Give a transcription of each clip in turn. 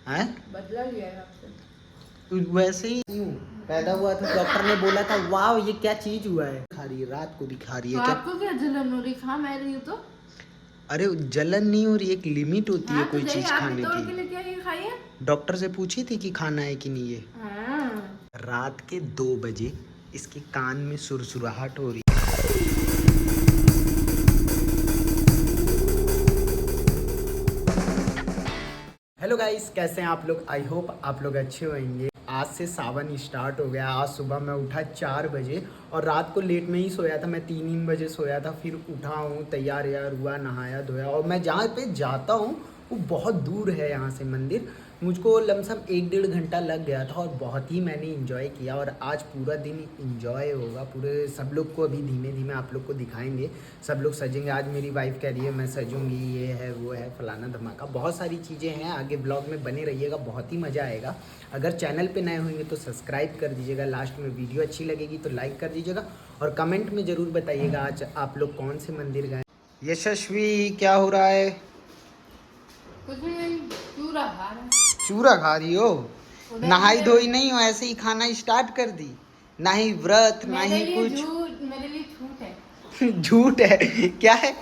हैं? बदला लिया है आपसे। वैसे ही यूं पैदा हुआ था, डॉक्टर ने बोला था वाह ये क्या चीज हुआ है, खा रही है रात को भी खा रही है तो क्या? आपको क्या जलन हो रही? खा मैं रही हूँ तो। अरे जलन नहीं हो रही, एक लिमिट होती है हाँ तो कोई जाइए चीज आप ही खाने तोड़ की। के लेके आइए, खाइए। डॉक्टर से पूछी थी कि खाना है कि नहीं है। हाँ। रात के 2 बजे इसके कान में सुरसुराहट हो रही। हेलो गाइस, कैसे हैं आप लोग? आई होप आप लोग अच्छे होंगे। आज से सावन स्टार्ट हो गया। आज सुबह मैं उठा 4 बजे और रात को लेट में ही सोया था। मैं 3 बजे सोया था, फिर उठा हूँ, तैयार यार हुआ, नहाया धोया और मैं जहाँ पे जाता हूँ वो बहुत दूर है यहाँ से मंदिर। मुझको लमसम 1-1.5 घंटा लग गया था और बहुत ही मैंने इंजॉय किया। और आज पूरा दिन इंजॉय होगा पूरे। सब लोग को अभी धीमे धीमे आप लोग को दिखाएंगे। सब लोग सजेंगे। आज मेरी वाइफ कह रही है मैं सजूंगी, ये है वो है फलाना धमाका, बहुत सारी चीज़ें हैं। आगे ब्लॉग में बने रहिएगा, बहुत ही मज़ा आएगा। अगर चैनल पे नए होंगे तो सब्सक्राइब कर दीजिएगा। लास्ट में वीडियो अच्छी लगेगी तो लाइक कर दीजिएगा और कमेंट में ज़रूर बताइएगा आज आप लोग कौन से मंदिर गए। यशस्वी क्या हो रहा है? कुछ नहीं, चूरा खा रहा है। चूरा खा रही हो? उधर नहाई ये- धोई नहीं हो, ऐसे ही खाना स्टार्ट कर दी? ना ही व्रत ना मेरे ही लिए कुछ। झूठ, मेरे लिए झूठ है। झूठ है? क्या है?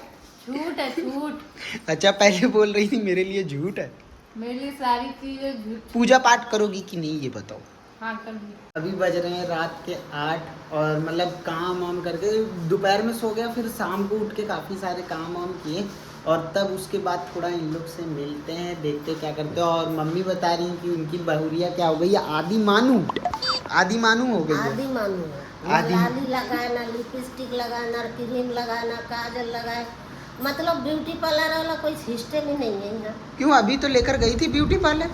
झूठ है, झूठ। अच्छा पहले बोल रही थी मेरे लिए झूठ है। मेरे लिए सारी चीजें झूठ। पूजा पाठ करोगी कि नहीं ये बताओ। हाँ कर दी। अभी बज रहे हैं रात के 8 और मतलब काम वाम करके दोपहर में सो गया, फिर शाम को उठ के काफ़ी सारे काम वाम किए और तब उसके बाद थोड़ा इन लोग से मिलते हैं, देखते क्या करते हैं। और मम्मी बता रही कि उनकी बहुरिया क्या हो गई है, आदि मानू हो गई है। आदि मानू है। आदि लाली लगाए ना, लिपस्टिक लगाए ना, क्रीम लगाए ना, काजल लगाए, मतलब ब्यूटी पार्लर वाला कोई सिस्टम ही नहीं है यहाँ। क्यों? अभी तो लेकर गई थी ब्यूटी पार्लर,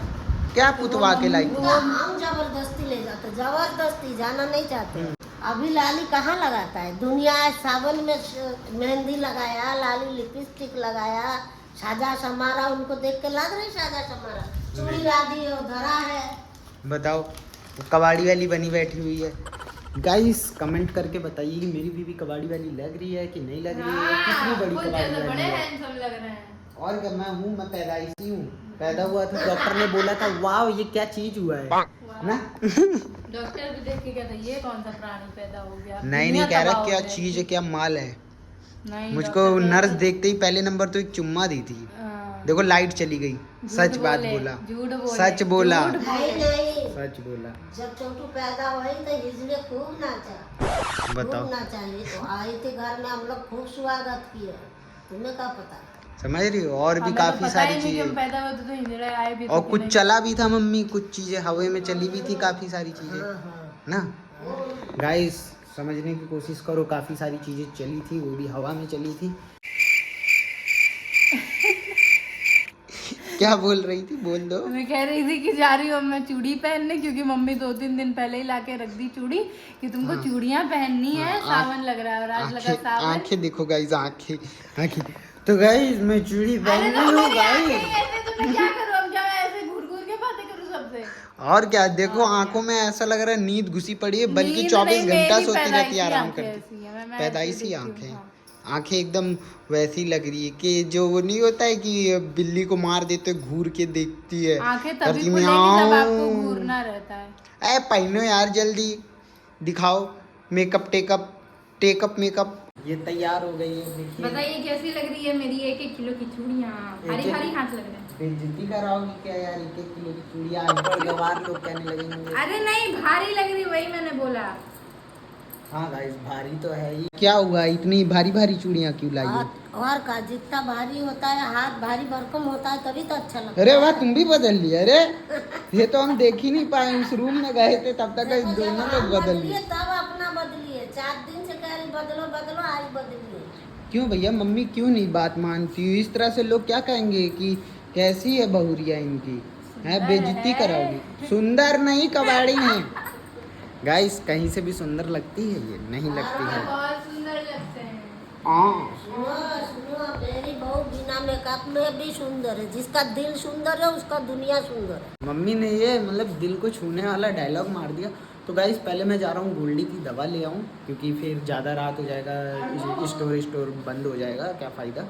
क्या पुतवा के लाई? तो हम जबरदस्ती ले जाते, जबरदस्ती जाना नहीं चाहते। अभी लाली कहाँ लगाता है दुनिया? सावन में मेहंदी लगाया, लाली लिपस्टिक लगाया, साजा समारा, उनको देख के लग रही साजा समारा, चूड़ी ला दी और धरा है। बताओ, कबाड़ी वाली बनी बैठी हुई है। गाइस कमेंट करके बताइए कि मेरी बीवी कबाड़ी वाली लग रही है कि नहीं लग रही है, कितनी बड़ी कुछ कबाड़ी ज्यादा वाली बड़े है। हैंडसम लग रहे हैं। और क्या, मैं हूँ, मैं पैदाइशी हूँ। पैदा हुआ था, डॉक्टर ने बोला था वाह ये क्या चीज हुआ है ना। डॉक्टर भी देख के कहता है ये कौन सा प्राणी पैदा हो गया। नहीं दुनिया कह रहा तबाह हो क्या जाएगी। चीज है, क्या माल है। नहीं, मुझको डॉक्टर कहता नर्स है- देखते ही पहले नंबर तो एक चुम्मा दी थी। हाँ। देखो लाइट चली गई। झूठ सच बात बोले, बोला, झूठ बोले, सच बोला, झूठ नहीं बोले। नहीं, सच बोला। जब छोटू पैदा हुई तो हिजड़े खूब नाचा, बताओ, खूब नाचा। ये तो आई थी घर में, हम लोग खूब स्वागत किए। तुम्हें क्या पता? समझ रही हो? और भी हमें तो काफी पता सारी ही नहीं कि हम चीजें। पैदा हुए तो हिजड़े आए भी थे और कि कुछ नहीं। चला भी था मम्मी, कुछ चीजें हवा में चली भी थी, काफी सारी चीजें हाँ हाँ। ना। गाइस समझने की कोशिश करो, काफी सारी चीजें चली थी, वो भी हवा में चली थी। क्या बोल रही थी, बोल दो। मैं कह रही थी कि जा रही हूँ मैं चूड़ी पहनने, क्योंकि मम्मी 2-3 दिन पहले ही लाके रख दी चूड़ी कि तुमको हाँ। चूड़ियाँ पहननी है। हाँ, सावन लग रहा है और आज लगा आंखें सावन। आंखें देखो गाइस, आंखें तो गाइस मैं चूड़ी अरे पहन तो रही हूँ मेरी आंखें गाइस। ही ऐसे, तो मैं क्या करूँ? अब क्या मैं ऐसे घूर घूर के बातें करूँ सबसे? और क्या, देखो और आंखों में ऐसा लग रहा है नींद घुसी पड़ी है, बल्कि नींद 24 नहीं, घंटा मेरी सोती रहती है, पैदाइशी आराम आंखें करती। ऐसी हैं, मैं ऐसे पैदाइशी दिखती हूँ, आंखें, हाँ। आंखें एकदम वैसी लग रही है कि जो वो नहीं होता है कि बिल्ली को मार देते घूर के देखती है, आंखें तभी करती खुलेगी जब आपको म्याऊं। घूरना रहता है। ए पहनो यार जल्दी, दिखाओ मेकअप टेकअप मेकअप। ये तैयार हो गई है, देखिए। बताइए कैसी लग रही है मेरी 1-1 किलो की चूड़ियाँ? भारी भारी हाथ लग रहे हैं। बेइज्जती कराओगी क्या यार, 1-1 किलो की चूड़ियाँ अनपढ़ गवार लोग कहने लगेंगे। अरे नहीं, भारी लग रही, वही मैंने बोला। हाँ गाइस भारी तो है ही। क्या हुआ, इतनी भारी भारी चूड़ियाँ क्यों लाई हो? हाथ और का जितना भारी होता है, हाथ भारी भरकम होता है तभी तो अच्छा लगता है। अरे वाह, तुम भी बदल लिए। अरे ये तो हम देख ही नहीं पाए, उस रूम में गए थे तब तक देखो, जब दोनों हम लोग बदल लिए। तब अपना बदलिए। 4 दिन से कह रही बदलो बदलो, आज बदलिए। क्यों भैया, मम्मी क्यों नहीं बात मानती? इस तरह से लोग क्या कहेंगे कि कैसी है बहुरिया इनकी, है बेइज्जती कराओगी। सुंदर नहीं, कबाड़ी है। गाइस कहीं से भी सुंदर लगती है, ये नहीं लगती है। बहुत सुंदर लगते हैं। हाँ सुनो सुनो, मेरी बहू बिना मेकअप में भी सुंदर है। जिसका दिल सुंदर है उसका दुनिया सुंदर है। मम्मी ने ये मतलब दिल को छूने वाला डायलॉग मार दिया। तो गाइस पहले मैं जा रहा हूँ गोल्डी की दवा ले आऊँ, क्योंकि फिर ज़्यादा रात हो जाएगा, स्टोर बंद हो जाएगा, क्या फ़ायदा।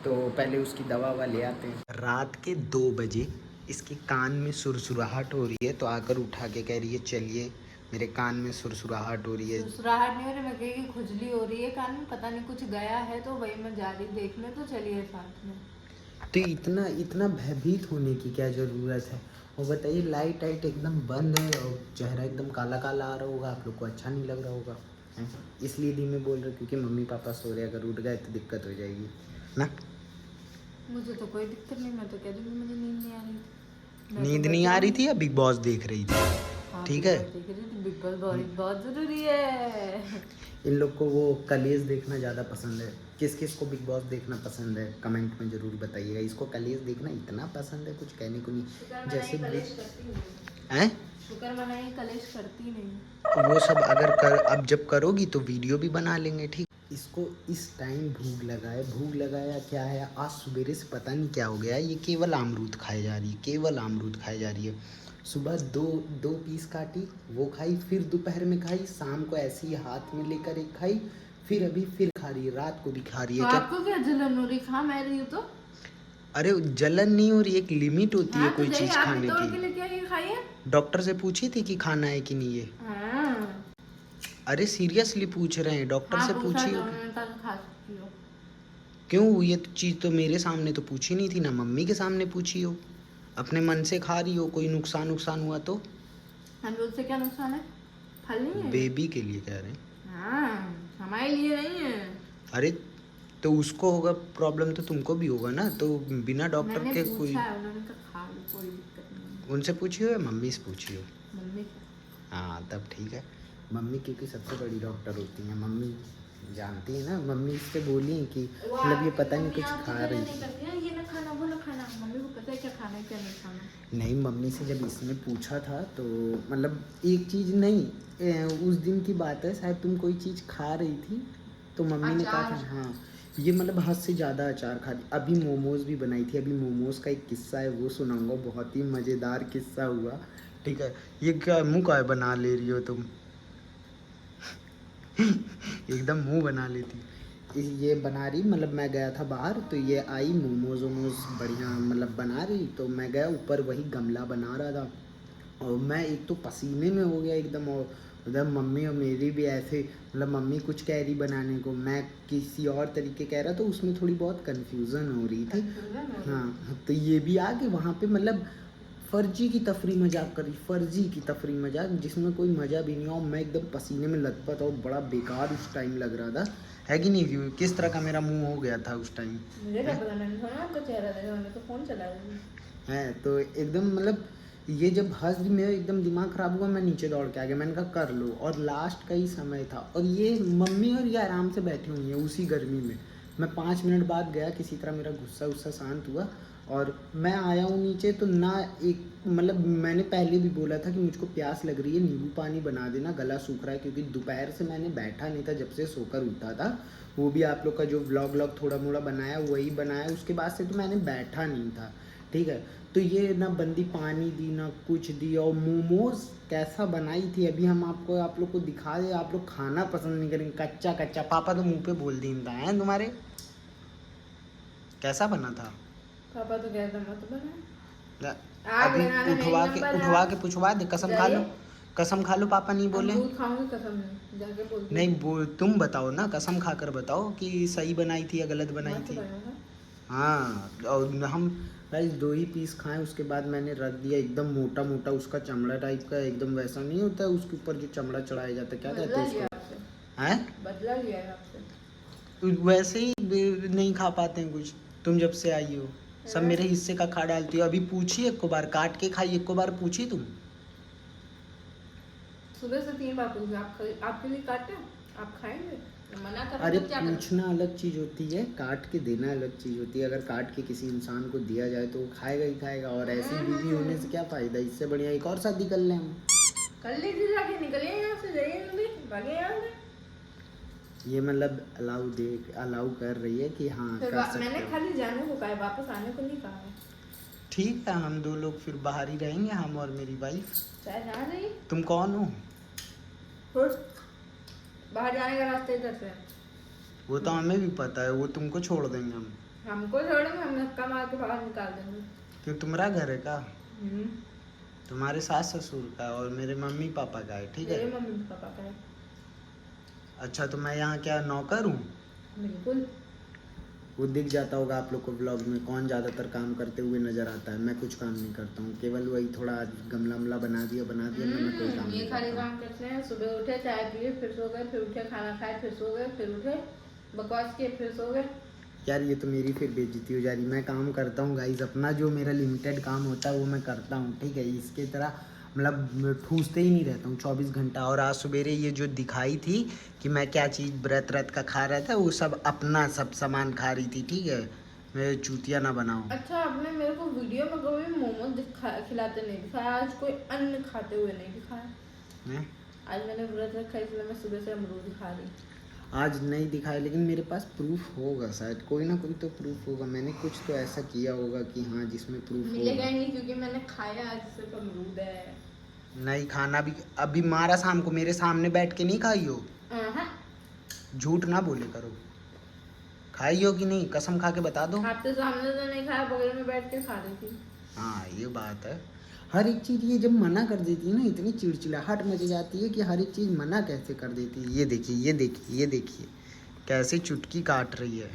तो पहले उसकी दवा ले आते हैं। रात के 2 बजे इसके कान में सुरसुराहट हो रही है तो आकर उठा के कह रही है चलिए मेरे कान में सुरसुराहट हो रही है। सुसराहट नहीं हो रही, मैं कही कि खुजली हो रही है कान में, पता नहीं कुछ गया है, तो वही मैं जा रही देखने, तो चलिए साथ में। तो इतना इतना भयभीत होने की क्या ज़रूरत है? और बताइए लाइट वाइट एकदम बंद है और चेहरा एकदम काला काला आ रहा होगा, आप लोग को अच्छा नहीं लग रहा होगा हैं? इसलिए धीमे बोल रहे क्योंकि मम्मी पापा सो रहे, अगर उठ गए तो दिक्कत हो जाएगी ना। मुझे तो कोई दिक्कत नहीं, मैं तो कह दूँगी मुझे नींद नहीं आ रही थी। नींद नहीं आ रही थी या बिग बॉस देख रही थी? हाँ, ठीक है। देख रही थी, बिग बॉस बहुत जरूरी है। इन लोग को वो कलेज देखना ज़्यादा पसंद है। किस किस को बिग बॉस देखना पसंद है कमेंट में ज़रूर बताइएगा। इसको कलेज देखना इतना पसंद है, कुछ कहने को नहीं। जैसे हैं शुक्र मनाई कलेश करती नहीं। वो सब अगर अब जब करोगी तो वीडियो भी बना लेंगे, ठीक। इसको इस टाइम भूख लगाया क्या है, आज सवेरे से पता नहीं क्या हो गया, ये केवल अमरूद खाए जा रही है, केवल अमरूद खाए जा रही है। सुबह दो पीस काटी, वो खाई, फिर दोपहर में खाई, शाम को ऐसे ही हाथ में लेकर एक खाई, फिर अभी फिर खा रही है, रात को भी खा रही है। तो आपको क्या जलन हो रही? खा मैं रही हूँ तो। अरे जलन नहीं हो रही, एक लिमिट होती है कोई चीज़ खाने की। डॉक्टर से पूछी थी कि खाना है कि नहीं है? अरे सीरियसली पूछ रहे हैं, डॉक्टर से पूछी हो? क्यों, ये चीज़ तो मेरे सामने तो पूछी नहीं थी ना, मम्मी के सामने पूछी हो। अपने मन से खा रही हो, कोई नुकसान हुआ तो? अमरूद से क्या नुकसान है? फल नहीं है? बेबी के लिए कह रहे हैं। हाँ, हमारे लिए नहीं है। अरे तो उसको होगा प्रॉब्लम तो तुमको भी होगा ना, तो बिना डॉक्टर के कोई। उन्होंने कहा खा लो, कोई दिक्कत नहीं। उनसे पूछी हो या मम्मी से पूछी हो? मम्मी। हाँ तब ठीक है। मम्मी क्योंकि सबसे बड़ी डॉक्टर होती हैं, मम्मी जानती है ना। मम्मी इससे बोली कि मतलब ये पता नहीं कुछ खा रही है, ये ना खाना वो ना खाना, मम्मी को पता है क्या खाना है क्या नहीं खाना। नहीं, मम्मी से जब इसने पूछा था तो मतलब एक चीज़ नहीं, उस दिन की बात है, शायद तुम कोई चीज़ खा रही थी तो मम्मी ने कहा था हाँ ये मतलब हद से ज़्यादा अचार खा रही। अभी मोमोज़ भी बनाई थी, अभी मोमोज़ का एक किस्सा है वो सुनाऊंगा, बहुत ही मज़ेदार किस्सा हुआ, ठीक है। ये क्या मुँह का बना ले रही हो तुम? एकदम मुंह बना लेती। ये बना रही, मतलब मैं गया था बाहर तो ये आई मोमोज वोमोज बढ़िया मतलब बना रही, तो मैं गया ऊपर वही गमला बना रहा था और मैं एक तो पसीने में हो गया एकदम, और उधर मम्मी और मेरी भी ऐसे मतलब मम्मी कुछ कह रही बनाने को, मैं किसी और तरीके कह रहा, तो उसमें थोड़ी बहुत कन्फ्यूज़न हो रही थी। हाँ तो ये भी आ के वहाँ पे मतलब फर्जी की तफरी मजाक करी, फर्जी की तफरी मजाक जिसमें कोई मज़ा भी नहीं हो। मैं एकदम पसीने में लथपथ और बड़ा बेकार उस टाइम लग रहा था, है कि नहीं? किस तरह का मेरा मुंह हो गया था उस टाइम, मुझे क्या पता, मैंने थोड़ा आपका चेहरा देखा, मैंने तो फोन चला है। तो एकदम मतलब ये जब हंस दी मेरा एकदम दिमाग ख़राब हुआ, मैं नीचे दौड़ के आ गया, मैंने कहा कर लो। और लास्ट का ही समय था और ये मम्मी और ये आराम से बैठी हुई हैं उसी गर्मी में। मैं 5 मिनट बाद गया, किसी तरह मेरा गुस्सा शांत हुआ और मैं आया हूँ नीचे, तो ना एक मतलब मैंने पहले भी बोला था कि मुझको प्यास लग रही है, नींबू पानी बना देना, गला सूख रहा है, क्योंकि दोपहर से मैंने बैठा नहीं था, जब से सोकर उठा था। वो भी आप लोग का जो व्लॉग थोड़ा मोड़ा बनाया वही बनाया, उसके बाद से तो मैंने बैठा नहीं था, ठीक है। तो ये ना बंदी पानी दी ना कुछ दी, और मोमोज कैसा बनाई थी अभी हम आप लोग को दिखा दे, आप लोग खाना पसंद नहीं करेंगे, कच्चा कच्चा। पापा तो मुंह पे बोल दीन था हैं तुम्हारे, कैसा बना था? पापा तो कहता मत बना, अभी उठवा के पूछवा दे, कसम खा लो पापा नहीं बोले। खाऊंगी कसम नहीं, जाके बोल नहीं तुम बताओ ना, कसम खाकर बताओ कि सही बनाई थी या गलत बनाई थी। हाँ और हम गाइस 2 ही पीस खाएं, उसके बाद मैंने रख दिया। एकदम मोटा मोटा उसका चमड़ा टाइप का, एकदम वैसा नहीं होता उसके ऊपर जो चमड़ा चढ़ाया जाता है, क्या कहते हैं उसको? हैं बदला लिया है आपसे। वैसे ही नहीं खा पाते हैं कुछ, तुम जब से आई हो सब मेरे हिस्से का खा डालती हो। अभी पूछी एक को बार, काट के खाई एक को बार पूछी तुम? सुबह से 3 बार पूछा, आपके लिए काटे, आप खाएंगे? मना कर। अरे पूछना अलग चीज़ होती है, काट के देना अलग चीज़ होती है। अगर काट के किसी इंसान को दिया जाए तो वो खाएगा ही खाएगा, और ऐसी बीवी होने से क्या फ़ायदा, इससे बढ़िया एक और शादी कर लें हम। कर लीजिए, जाके निकलिए यहाँ से, जाइए जल्दी, भागे यहाँ से। ये मतलब अलाउ कर रही है कि हाँ कर सकते मैंने हो। खाली जाने को कहा है, वापस आने को नहीं कहा है। ठीक है, हम 2 लोग फिर बाहर ही रहेंगे, हम और मेरी वाइफ। चाहे जहाँ रही। तुम कौन हो? बाहर जाने का रास्ता इधर से। वो तो हमें भी पता है, वो तुमको छोड़ देंगे हम। हमको छोड़ेंगे, हम धक्का मार के बाहर निकाल देंगे। क्यों तुम्हारा घर है का? तुम्हारे सास ससुर का और मेरे मम्मी पापा का है, ठीक है? मेरे मम्मी पापा का है। अच्छा तो मैं यहाँ क्या नौकर हूँ? बिल्कुल। वो दिख जाता होगा आप लोग को ब्लॉग में कौन ज़्यादातर काम करते हुए नजर आता है। मैं कुछ काम नहीं करता हूँ, केवल वही थोड़ा गमला वमला बना दिया मैं कोई काम ये नहीं खाली करता हूँ। काम करते हैं, सुबह उठे चाय पिए फिर सो गए, फिर उठे खाना खाए फिर सो गए, फिर उठे बकवास किए फिर सो गए। यार ये तो मेरी फिर बेइज्जती हो जा रही। मैं काम करता हूँ गाइज, अपना जो मेरा लिमिटेड काम होता है वो मैं करता हूँ, ठीक है? इसके तरह मतलब ठूसते ही नहीं रहता हूँ 24 घंटा। और आज सवेरे ये जो दिखाई थी कि मैं क्या चीज़ व्रत का खा रहा था, वो सब अपना सब सामान खा रही थी, ठीक है? मैं चूतिया ना बनाऊँ। अच्छा आपने मेरे को वीडियो में कभी मोमोज खिलाते नहीं दिखाया, आज कोई अन्न खाते हुए नहीं दिखाया। हैं? आज मैंने व्रत रखा इसलिए मैं सुबह से अमरूद खा रही। आज नहीं दिखाया, लेकिन मेरे पास प्रूफ होगा, शायद कोई ना कोई तो प्रूफ होगा। मैंने कुछ तो ऐसा किया होगा कि हाँ जिसमें प्रूफ मिलेगा होगा। ही नहीं क्योंकि मैंने खाया आज सिर्फ अमरूद है। नहीं खाना भी अभी मारा शाम को मेरे सामने बैठ के नहीं खाई हो। हाँ, झूठ ना बोले करो, खाई हो कि नहीं? कसम खा के बता दो। आपके सामने तो नहीं खाया, बगल में बैठ के खा रही थी। हाँ ये बात है। हर एक चीज़ ये जब मना कर देती है ना, इतनी चिड़चिड़ाहट मच जाती है कि हर एक चीज़ मना कैसे कर देती है। ये देखिए ये देखिए ये देखिए कैसे चुटकी काट रही है।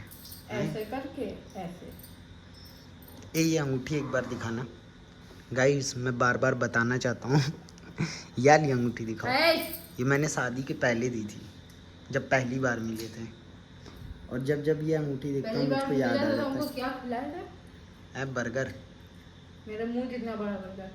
ऐसे करके ऐसे। ये अंगूठी एक बार दिखाना गाइस, मैं बार बार बताना चाहता हूँ। यार ये अंगूठी दिखाओ। ये मैंने शादी के पहले दी थी, जब पहली बार मिले थे। और जब जब ये अंगूठी देखता हूँ मुझको याद आ जाता हमको है। क्या खिलाया था? बर्गर। मेरे मुंह जितना बड़ा बर्गर।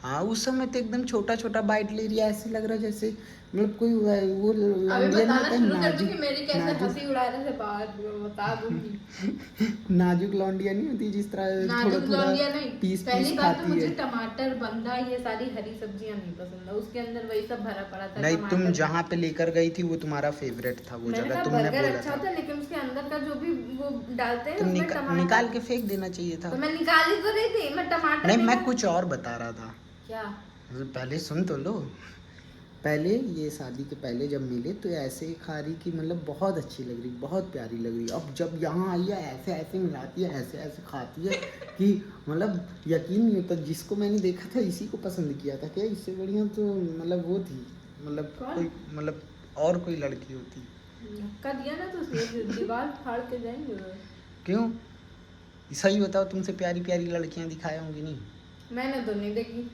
हाँ उस समय तो एकदम छोटा छोटा बाइट ले रही है, ऐसे लग रहा है जैसे मतलब कोई वो अभी लौंडिया बताना नहीं शुरू होता कर दूं कि मेरी कैसे नाजुक हंसी उड़ा रहे थे बाहर, बता दूंगी। नाजुक लौंडिया नहीं होती जिस तरह थोड़ा नाजुक थोड़ा लौंडिया नहीं। पीस पहली पीस बात तो खाती मुझे है। टमाटर बंधा ये सारी हरी सब्जियां नहीं पसंद है, उसके अंदर वही सब भरा पड़ा था। नहीं तुम टमाटर। जहाँ पे लेकर गई थी वो तुम्हारा फेवरेट था, वो मैंने जगह कहा तुमने बर्गर बोला अच्छा था। था लेकिन उसके अंदर का जो भी वो डालते हैं तुम उसमें टमाटर निकाल के फेंक देना चाहिए था। तो मैं निकाली तो रही थी, मैं टमाटर नहीं मैं निकाल- कुछ और बता रहा था। क्या? पहले सुन तो लो। पहले ये शादी के पहले जब मिले तो ऐसे खा रही कि मतलब बहुत अच्छी लग रही, बहुत प्यारी लग रही। अब जब यहाँ आई है ऐसे ऐसे मिलाती है, ऐसे ऐसे खाती है कि मतलब यकीन नहीं होता। जिसको मैंने देखा था इसी को पसंद किया था क्या? इससे बढ़िया तो मतलब वो थी, मतलब कौन? कोई मतलब और कोई लड़की होती। धक्का दिया ना तो उसकी दीवार फाड़ के जाएंगे वो। क्यों? सही बताओ, तुमसे प्यारी प्यारी लड़कियां दिखाया होंगी नहीं? मैंने तो नहीं देखी।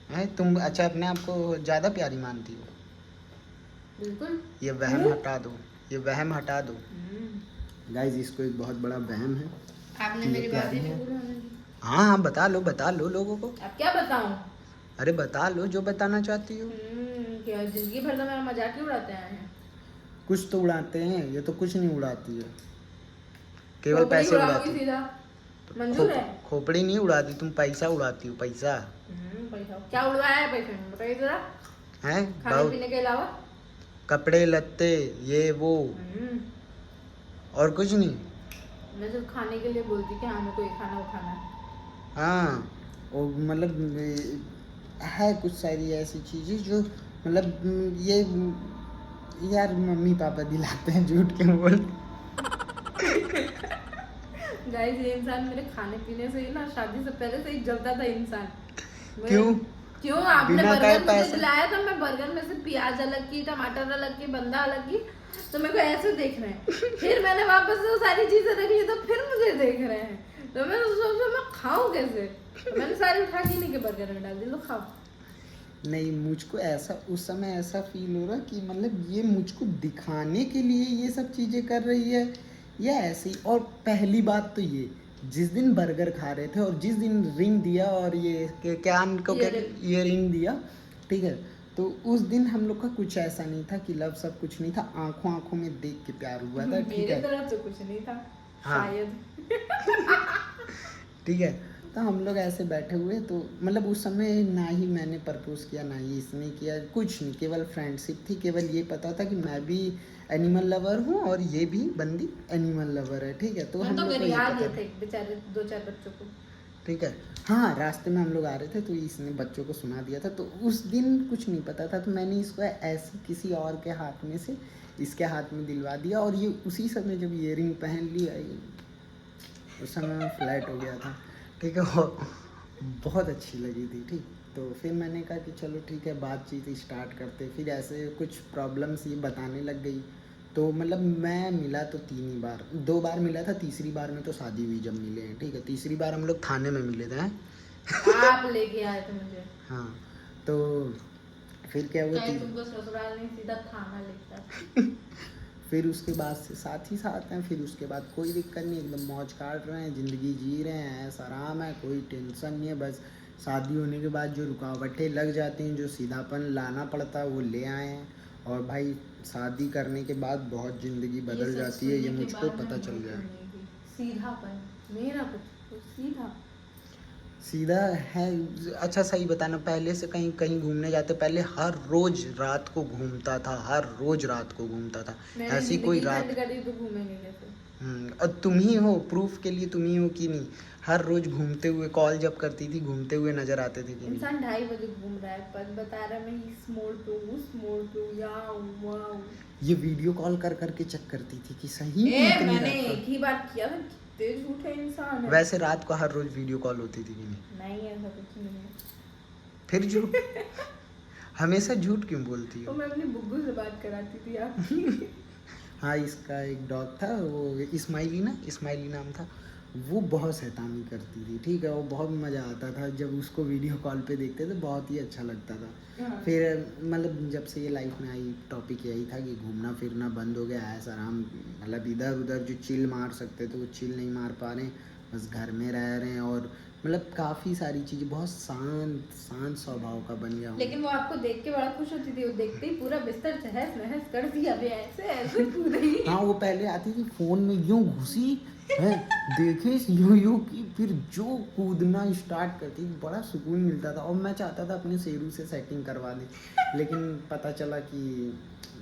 हैं तुम अच्छा अपने आप को ज़्यादा प्यारी मानती हो? बिल्कुल। ये वहम हटा दो, ये वहम हटा दो हम्म। गाइस। इसको एक बहुत बड़ा वहम है। आपने ये मेरी बात प्यारी ही नहीं है। पूरी होने दी। हाँ हाँ बता लो लोगों को। अब क्या बताऊं? अरे बता लो जो बताना चाहती हो। क्या जिंदगी भर तो मेरा मजाक ही उड़ाते आए हैं। कुछ तो उड़ाते हैं, ये तो कुछ नहीं उड़ाती है, केवल खोपड़ी पैसे उड़ाऊंगी उड़ाती है। सीधा। मंजूर है? खोपड़ी नहीं उड़ाती तुम, पैसा उड़ाती हो, पैसा। पैसा क्या उड़वाया है पैसे में बताइए जरा। हैं खाने बहुत पीने के अलावा। कपड़े लत्ते ये वो और कुछ नहीं। मैं सिर्फ खाने के लिए बोलती कि हाँ मेरे को ये खाना वो खाना है। हाँ और मतलब है कुछ सारी ऐसी चीज़ें जो मतलब ये यार मम्मी पापा दिलाते हैं, झूठ क्यों बोल। गाइस ये इंसान मेरे खाने पीने से ही ना शादी से पहले से ही जलता था इंसान। क्यों? क्यों आपने बिना बर्गर खाए मुझे पैसा- दिलाया था, मैं बर्गर में से प्याज अलग की, टमाटर अलग की, बंदा अलग की, तो मेरे को ऐसे देख रहे हैं। फिर मैंने वापस से वो सारी चीजें रख ली तो फिर मुझे देख रहे हैं, तो मैं सोचा मैं खाऊं कैसे, तो मैंने सारी उठा के नहीं के बर्गर में डाल दी, लो खाओ। नहीं मुझको ऐसा उस समय ऐसा फील हो रहा कि मतलब ये मुझको दिखाने के लिए ये सब चीज़ें कर रही है या ऐसे ही। और पहली बात तो ये जिस दिन बर्गर खा रहे थे और जिस दिन रिंग दिया और ये क्या हमको ये रिंग दिया, ठीक है, तो उस दिन हम लोग का कुछ ऐसा नहीं था कि लव सब कुछ नहीं था, आंखों आंखों में देख के प्यार हुआ था, ठीक मेरे है। तरफ से कुछ नहीं था। हाँ। शायद। ठीक है, तो हम लोग ऐसे बैठे हुए तो मतलब उस समय ना ही मैंने प्रपोज किया ना ही इसने किया, कुछ नहीं, केवल फ्रेंडशिप थी। केवल ये पता था कि मैं भी एनिमल लवर हूँ और ये भी बंदी एनिमल लवर है, ठीक है। तो हम लोग को ये गरिया पता दिए था। थे बेचारे 2-4 बच्चों को। ठीक है, हाँ रास्ते में हम लोग आ रहे थे तो इसने बच्चों को सुना दिया था। तो उस दिन कुछ नहीं पता था, तो मैंने इसको ऐसे किसी और के हाथ में से इसके हाथ में दिलवा दिया। और ये उसी समय जब ये रिंग पहन लिया उस समय मैं फ्लैट हो गया था, ठीक है। बहुत अच्छी लगी थी। ठीक, तो फिर मैंने कहा कि चलो ठीक है बातचीत स्टार्ट करते। फिर ऐसे कुछ प्रॉब्लम्स ये बताने लग गई। तो मतलब मैं मिला तो 3 ही बार, 2 बार मिला था, तीसरी बार में तो शादी हुई जब मिले हैं। ठीक है, तीसरी बार हम लोग थाने में मिले थे। आप लेके आए थे मुझे। हाँ, तो फिर क्या हुआ चाहे तुमको ससुराल नहीं सीधा थाना लेता। फिर उसके बाद से साथ ही साथ हैं। फिर उसके बाद कोई दिक्कत नहीं, एकदम मौज काट रहे हैं, ज़िंदगी जी रहे हैं, ऐसा आराम है, कोई टेंशन नहीं है। बस शादी होने के बाद जो रुकावटें लग जाती हैं, जो सीधापन लाना पड़ता है वो ले आए हैं। और भाई शादी करने के बाद बहुत ज़िंदगी बदल जाती है, ये मुझको पता चल गया। सीधापन मेरा कुछ सीधा सीधा है। अच्छा सही बताना, पहले से कहीं कहीं घूमने जाते पहले हर रोज रात को घूमता था, हर रोज रात को घूमता था। ऐसी कोई रात करी तो घूमेंगे कैसे? और तुम ही हो प्रूफ के लिए, तुम ही हो कि नहीं। हर रोज घूमते हुए, कॉल जब करती थी घूमते हुए नजर आते थे कि नहीं। इंसान 2:30 बजे घूम रहा है पर बता रहा मैं इस मोड़ पे हूँ, उस मोड़ पे हूँ, यहाँ हूँ, वहाँ हूँ। ये वीडियो कॉल कर करके चेक करती थी कि सही में ए, इतनी मैंने रात एक ही बार किया था, कितने झूठे इंसान को। है। वैसे रात को हर रोज वीडियो कॉल होती थी कि नहीं? नहीं ऐसा कुछ नहीं है। फिर झूठ हमेशा झूठ क्यों बोलती तो हो? मैं अपनी बुग्गू से बात कराती थी आपकी। हाँ, इसका एक डॉग था, वो इस्माइली ना, इस्माइली नाम था। वो बहुत शैतानी करती थी। ठीक है, वो बहुत मज़ा आता था जब उसको वीडियो कॉल पे देखते थे, बहुत ही अच्छा लगता था। हाँ। फिर मतलब जब से ये लाइफ में आई, टॉपिक यही था कि घूमना फिरना बंद हो गया है, आराम मतलब इधर उधर जो चिल मार सकते थे वो चिल नहीं मार पा रहे हैं, बस घर में रह रहे हैं। और मतलब काफ़ी सारी चीज़ें, बहुत शांत शांत स्वभाव का बन गया हूँ। लेकिन वो आपको देख के बड़ा खुश होती थी, वो देखते ही पूरा बिस्तर तहस नहस कर दिया, अबे ऐसे ऐसे कूद रही है। हाँ, वो पहले आती थी फ़ोन में यूँ घुसी है, देखे यूँ यूँ की, फिर जो कूदना स्टार्ट करती थी, बड़ा सुकून मिलता था। और मैं चाहता था अपने शेरू से सेटिंग करवा दें, लेकिन पता चला कि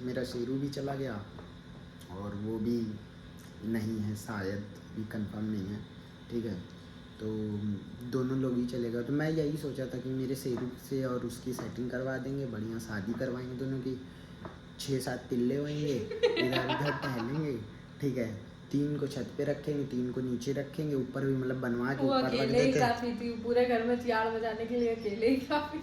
मेरा शेरू भी चला गया और वो भी नहीं है, शायद भी कंफर्म नहीं है। ठीक है, तो दोनों लोग ही चले गए। तो मैं यही सोचा था कि मेरे शेरू से और उसकी सेटिंग करवा देंगे, बढ़िया शादी करवाएंगे दोनों की, 6-7 पिल्ले होंगे, इधर उधर टहलेंगे। ठीक है, 3 को छत पे रखेंगे, 3 को नीचे रखेंगे, ऊपर भी मतलब बनवा के वो ऊपर रख अकेले ही देते। काफी थी, पूरे घर में चियाड़ बजाने के लिए अकेले ही काफी।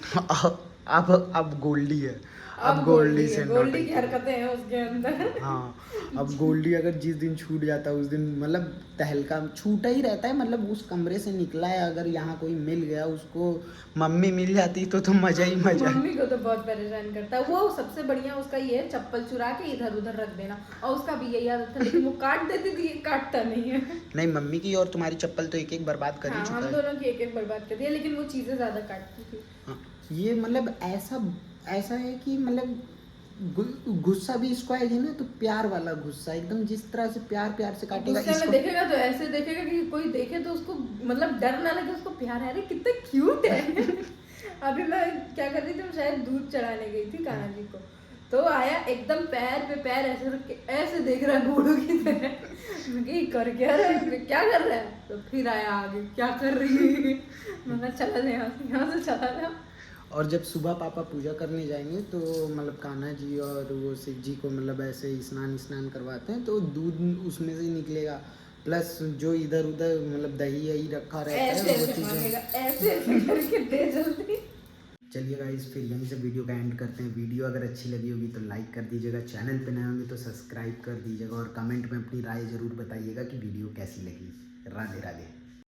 अब गोल्डी है, अब गोल्डी से गोल्डी की नौटंकी। हरकतें हैं उसके अंदर। हाँ, अब गोल्डी अगर जिस दिन छूट जाता है उस दिन मतलब तहलका छूटा ही रहता है। मतलब उस कमरे से निकला है, अगर यहाँ कोई मिल गया, उसको मम्मी मिल जाती तो मजा ही मजा। मम्मी को तो बहुत परेशान करता है वो। सबसे बढ़िया उसका ये है, चप्पल चुरा के इधर उधर रख देना, और उसका भी यही आदत था, लेकिन वो काट देती थी, ये काटता नहीं है। नहीं, मम्मी की और तुम्हारी चप्पल तो एक एक बर्बाद कर ही हाँ, चुका हम है। दोनों की एक एक बर्बाद कर दिया, लेकिन वो चीजें ज्यादा काटती थी। हाँ, ये मतलब ऐसा है कि मतलब गुस्सा भी इसको आएगी ना तो प्यार वाला गुस्सा, एकदम जिस तरह से प्यार से काटेगा गुस्से में इसको। देखेगा तो ऐसे देखेगा कि कोई देखे तो उसको मतलब डर ना लगे, उसको प्यार है, अरे कितना क्यूट है। अभी मैं क्या कर रही थी, मैं शायद दूध चढ़ाने गई थी कान्हा जी को, तो आया एकदम पैर पे पैर ऐसे रख के ऐसे देख रहा है बूढ़ों की तरह। मैं कही कर क्या रहा है, क्या कर रहा है? तो फिर आया आगे, क्या कर रही है? मैंने चला जा यहाँ से चला जा। और जब सुबह पापा पूजा करने जाएंगे तो मतलब कान्हा जी और वो शिव जी को मतलब ऐसे स्नान करवाते हैं, तो दूध उसमें से निकलेगा, प्लस जो इधर उधर मतलब दही यही रखा रहता ऐसे है वो ऐसे मांगेगा, चीज़ें। ऐसे ऐसे करके दे जल्दी। चलिए गाइस, फिर यहीं से वीडियो का एंड करते हैं। वीडियो अगर अच्छी लगी होगी तो लाइक कर दीजिएगा, चैनल पे नए होंगे तो सब्सक्राइब कर दीजिएगा, और कमेंट में अपनी राय ज़रूर बताइएगा कि वीडियो कैसी लगी। राधे राधे।